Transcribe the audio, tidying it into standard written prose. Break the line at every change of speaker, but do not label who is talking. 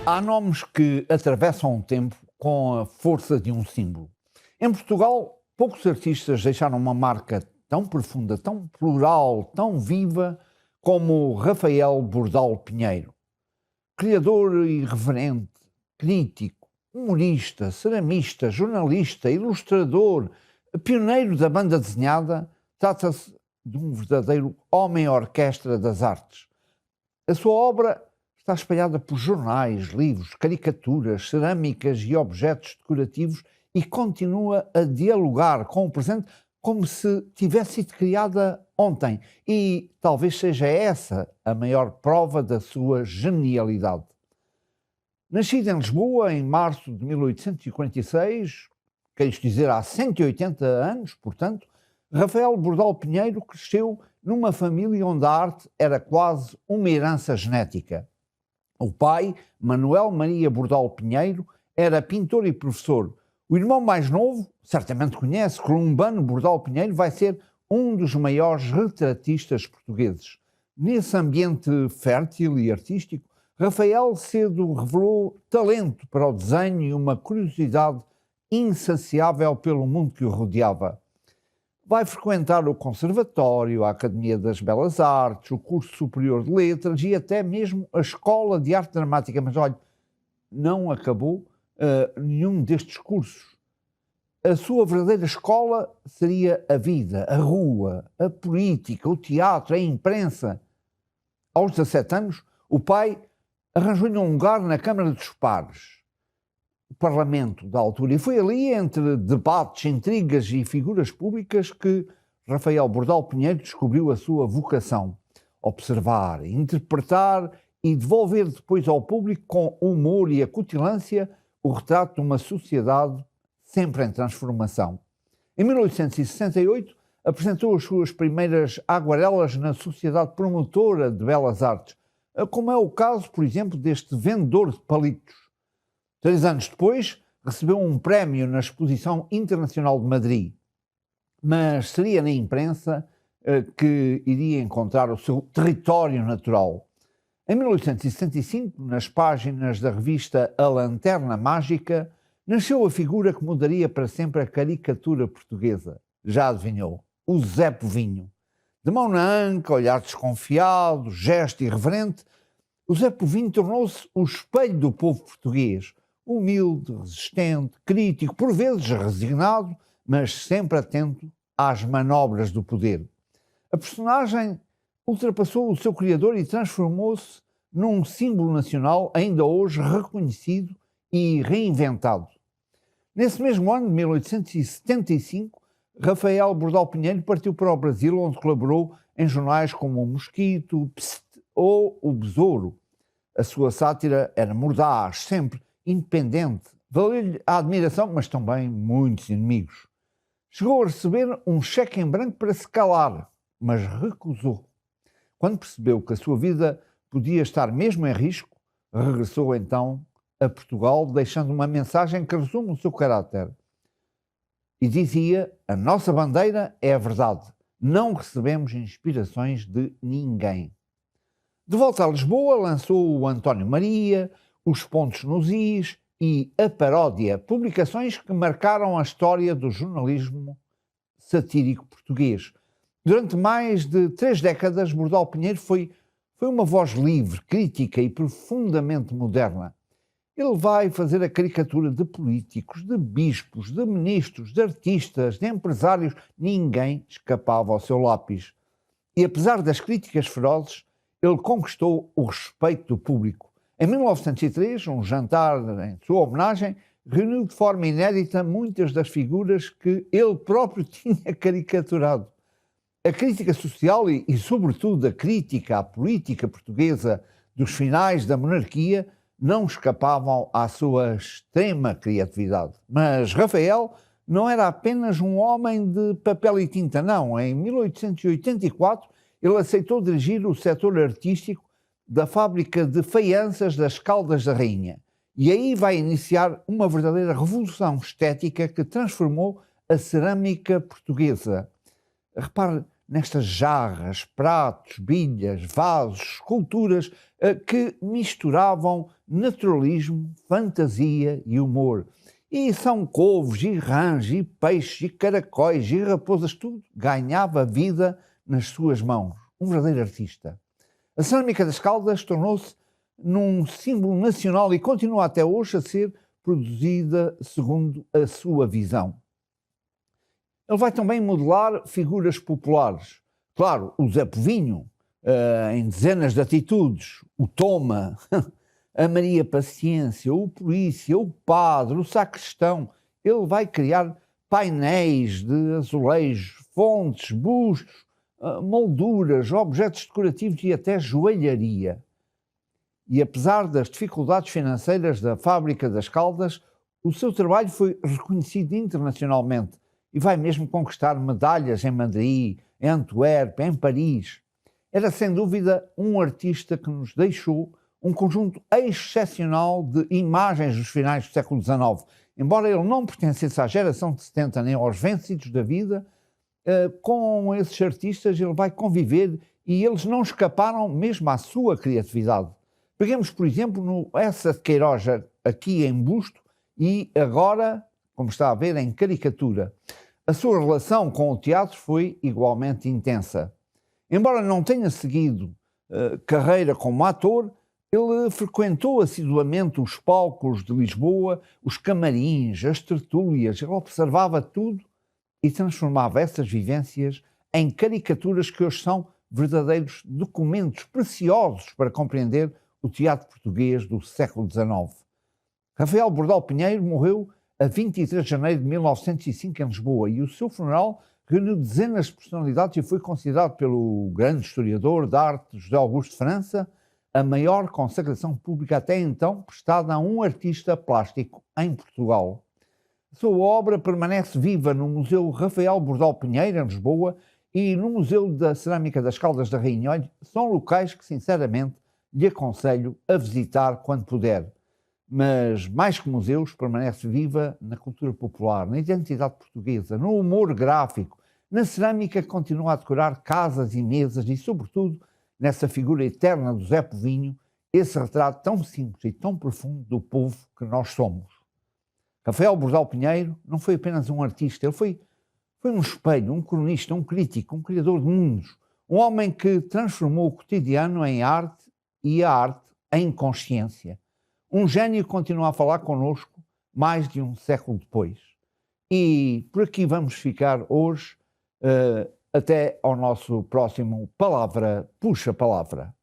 Há nomes que atravessam o tempo com a força de um símbolo. Em Portugal, poucos artistas deixaram uma marca tão profunda, tão plural, tão viva como Rafael Bordal Pinheiro. Criador irreverente, crítico, humorista, ceramista, jornalista, ilustrador, pioneiro da banda desenhada, trata-se de um verdadeiro homem-orquestra das artes. A sua obra está espalhada por jornais, livros, caricaturas, cerâmicas e objetos decorativos e continua a dialogar com o presente como se tivesse sido criada ontem. E talvez seja essa a maior prova da sua genialidade. Nascido em Lisboa em março de 1846, quer isto dizer há 180 anos, portanto, Rafael Bordal Pinheiro cresceu numa família onde a arte era quase uma herança genética. O pai, Manuel Maria Bordal Pinheiro, era pintor e professor. O irmão mais novo, certamente conhece, Columbano Bordal Pinheiro, vai ser um dos maiores retratistas portugueses. Nesse ambiente fértil e artístico, Rafael cedo revelou talento para o desenho e uma curiosidade insaciável pelo mundo que o rodeava. Vai frequentar o Conservatório, a Academia das Belas Artes, o Curso Superior de Letras e até mesmo a Escola de Arte Dramática. Mas, olha, não acabou nenhum destes cursos. A sua verdadeira escola seria a vida, a rua, a política, o teatro, a imprensa. Aos 17 anos, o pai arranjou-lhe um lugar na Câmara dos Pares, o Parlamento da altura, e foi ali, entre debates, intrigas e figuras públicas, que Rafael Bordal Pinheiro descobriu a sua vocação: observar, interpretar e devolver depois ao público com humor e acutilância o retrato de uma sociedade sempre em transformação. Em 1868, apresentou as suas primeiras aguarelas na Sociedade Promotora de Belas Artes, como é o caso, por exemplo, deste vendedor de palitos. 3 anos depois, recebeu um prémio na Exposição Internacional de Madrid. Mas seria na imprensa que iria encontrar o seu território natural. Em 1865, nas páginas da revista A Lanterna Mágica, nasceu a figura que mudaria para sempre a caricatura portuguesa. Já adivinhou? O Zé Povinho. De mão na anca, olhar desconfiado, gesto irreverente, o Zé Povinho tornou-se o espelho do povo português. Humilde, resistente, crítico, por vezes resignado, mas sempre atento às manobras do poder. A personagem ultrapassou o seu criador e transformou-se num símbolo nacional ainda hoje reconhecido e reinventado. Nesse mesmo ano, de 1875, Rafael Bordal Pinheiro partiu para o Brasil, onde colaborou em jornais como o Mosquito, o Psst ou o Besouro. A sua sátira era mordaz, sempre independente. Valeu-lhe a admiração, mas também muitos inimigos. Chegou a receber um cheque em branco para se calar, mas recusou. Quando percebeu que a sua vida podia estar mesmo em risco, regressou então a Portugal, deixando uma mensagem que resume o seu caráter. E dizia: a nossa bandeira é a verdade. Não recebemos inspirações de ninguém. De volta a Lisboa, lançou o António Maria, os Pontos nos Is e a Paródia, publicações que marcaram a história do jornalismo satírico português. Durante mais de 3 décadas, Bordal Pinheiro foi uma voz livre, crítica e profundamente moderna. Ele vai fazer a caricatura de políticos, de bispos, de ministros, de artistas, de empresários. Ninguém escapava ao seu lápis. E apesar das críticas ferozes, ele conquistou o respeito do público. Em 1903, um jantar em sua homenagem reuniu de forma inédita muitas das figuras que ele próprio tinha caricaturado. A crítica social e sobretudo, a crítica à política portuguesa dos finais da monarquia não escapavam à sua extrema criatividade. Mas Rafael não era apenas um homem de papel e tinta, não. Em 1884, ele aceitou dirigir o setor artístico da fábrica de faianças das Caldas da Rainha. E aí vai iniciar uma verdadeira revolução estética que transformou a cerâmica portuguesa. Repare, nestas jarras, pratos, bilhas, vasos, esculturas que misturavam naturalismo, fantasia e humor. E são couves, e rãs, e peixes, e caracóis, e raposas, tudo ganhava vida nas suas mãos. Um verdadeiro artista. A cerâmica das Caldas tornou-se num símbolo nacional e continua até hoje a ser produzida segundo a sua visão. Ele vai também modelar figuras populares. Claro, o Zé Povinho, em dezenas de atitudes, o Toma, a Maria Paciência, o Polícia, o Padre, o Sacristão. Ele vai criar painéis de azulejos, fontes, bustos, molduras, objetos decorativos e até joalharia. E apesar das dificuldades financeiras da Fábrica das Caldas, o seu trabalho foi reconhecido internacionalmente e vai mesmo conquistar medalhas em Madrid, em Antuérpia, em Paris. Era sem dúvida um artista que nos deixou um conjunto excepcional de imagens dos finais do século XIX. Embora ele não pertencesse à geração de 70 nem aos vencidos da vida, com esses artistas ele vai conviver e eles não escaparam mesmo à sua criatividade. Peguemos, por exemplo, no Essa de Queiroz, aqui em busto, e agora, como está a ver, em caricatura. A sua relação com o teatro foi igualmente intensa. Embora não tenha seguido carreira como ator, ele frequentou assiduamente os palcos de Lisboa, os camarins, as tertúlias, ele observava tudo e transformava essas vivências em caricaturas que hoje são verdadeiros documentos preciosos para compreender o teatro português do século XIX. Rafael Bordal Pinheiro morreu a 23 de janeiro de 1905 em Lisboa e o seu funeral reuniu dezenas de personalidades e foi considerado pelo grande historiador de arte José Augusto de França a maior consagração pública até então prestada a um artista plástico em Portugal. A sua obra permanece viva no Museu Rafael Bordal Pinheiro, em Lisboa, e no Museu da Cerâmica das Caldas da Rainha. São locais que, sinceramente, lhe aconselho a visitar quando puder. Mas, mais que museus, permanece viva na cultura popular, na identidade portuguesa, no humor gráfico, na cerâmica que continua a decorar casas e mesas e, sobretudo, nessa figura eterna do Zé Povinho, esse retrato tão simples e tão profundo do povo que nós somos. Rafael Bordal Pinheiro não foi apenas um artista, ele foi um espelho, um cronista, um crítico, um criador de mundos, um homem que transformou o cotidiano em arte e a arte em consciência. Um gênio que continua a falar connosco mais de um século depois. E por aqui vamos ficar hoje, até ao nosso próximo Palavra Puxa Palavra.